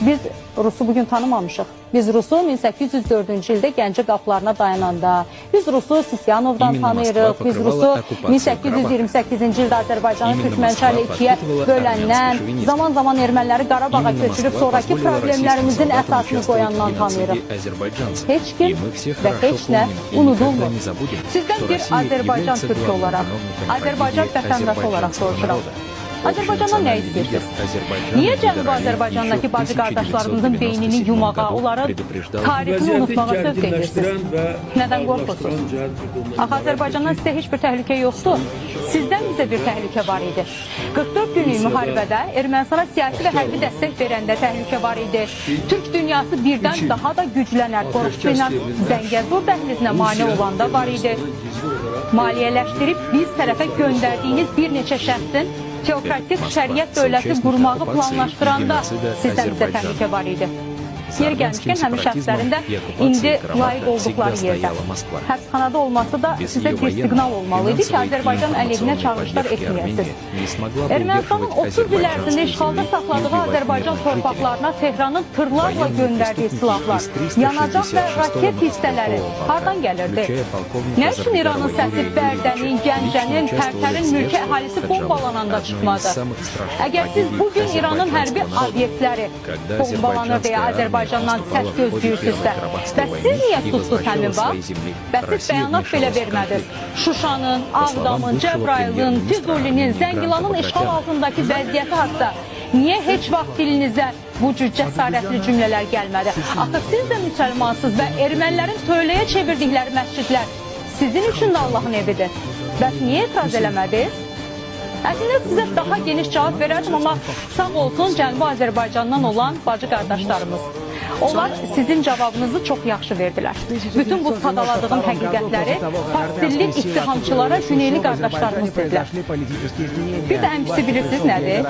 Biz Rusu bugün tanımamışıq. Biz Rusu 1804-cü ildə Gəncə qapılarına dayananda, biz Rusu Sisyanovdan tanıyırıq, biz Rusu 1828-ci ildə Azərbaycanı Türkmənçayla ikiyə böləndən, zaman-zaman erməniləri Qarabağa köçürüb sonraki problemlərimizin əsasını qoyandan tanıyırıq. Heç kim və heç nə unudulmur. Sizdən bir Azərbaycan Türkü olaraq, Azərbaycan vətəndaşı olaraq soruşuram. Azərbaycandan nə istəyirsiniz? Niyə Cənubi Azərbaycandakı bacı qardaşlarımızın beynini yumağa, onların tarixini unutmağa sövq edirsiniz? Nədən qorxursunuz? Axı Azərbaycandan sizə heç bir təhlükə yoxdur. Sizdən bizə bir təhlükə var idi. 44 günlük müharibədə Ermənistana siyasi və hərbi dəstək verəndə təhlükə var idi. Türk dünyası birdən daha da güclənər qorxusu ilə Zəngəzur dəhlizinə mane olanda var idi. Maliyyələşdirib biz tərəfə göndərdiyiniz bir neçə şəxsin teokratik şəriət dövləti qurmağı planlaşdıranda sizdən bizə təhlükə var idi. Yer gəlmişkən həmin şəxslərin də indi layiq olduqları yerdə. Həbsxanada olması da sizə bir siqnal olmalı idi ki, Azərbaycan əleyhinə çağırışlar etməyəsiniz. Ermənistanın 30 il ərzində işğalda saxladığı Azərbaycan torpaqlarına Tehranın tırlarla göndərdiyi silahlar, yanacaq və raket hissələri hardan gəlirdi? Nə üçün İranın səsi Bərdənin, Gəncənin, Tərtərin mülki əhalisi bombalananda çıxmadı? Əgər siz bugün İranın hərbi obyektləri bombalanır deyə Azərbaycandan səs gözləyirsinizsə, bəs siz niyə susdunuz həmin vaxt? Bəs siz bəyanat belə vermədiniz? Şuşanın, Ağdamın, Cəbrayılın, Füzulinin, Zəngilanın işğal altındakı vəziyyəti haqda niyə heç vaxt dilinizə bu cür cəsarətli cümlələr gəlmədi? Axı siz də müsəlmansınız və ermənilərin tövləyə çevirdikləri məscidlər sizin üçün də Allahın evidir. Bəs niyə etiraz eləmədiniz? Əslində sizə daha geniş cavab verərdim, amma sağ olsun Cənubi Azərbaycandan olan bacı qardaşlarımız. Onlar sizin cavabınızı çox yaxşı verdilər. Bütün bu sadaladığım həqiqətləri farsdilli ittihamçılara Güneyli qardaşlarımız dedilər. Bir də ən pisi bilirsiniz nədir?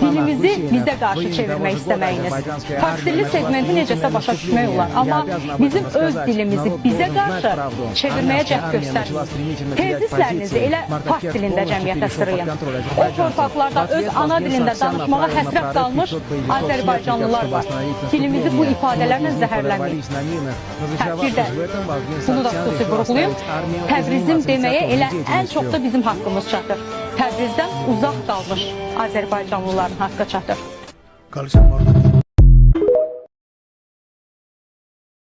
Dilimizi bizə qarşı çevirmək istəməyiniz. Farsdilli segmenti necəsə başa düşmək olar, amma bizim öz dilimizi bizə qarşı çevirməyə cəhd göstərməyin. Tezislərinizi elə fars dilində cəmiyyətə sırayın. O torpaqlarda öz ana dilində danışmağa həsrət qalmış Azərbaycanlılar var. Dilimizi bu ifadələrlə zəhərlənməyik. Bir də bunu da xüsusi vurğulayım. Təbrizim deməyə elə ən çox da bizim haqqımız çatır. Təbrizdən uzaq qalmış Azərbaycanlıların haqqı çatır.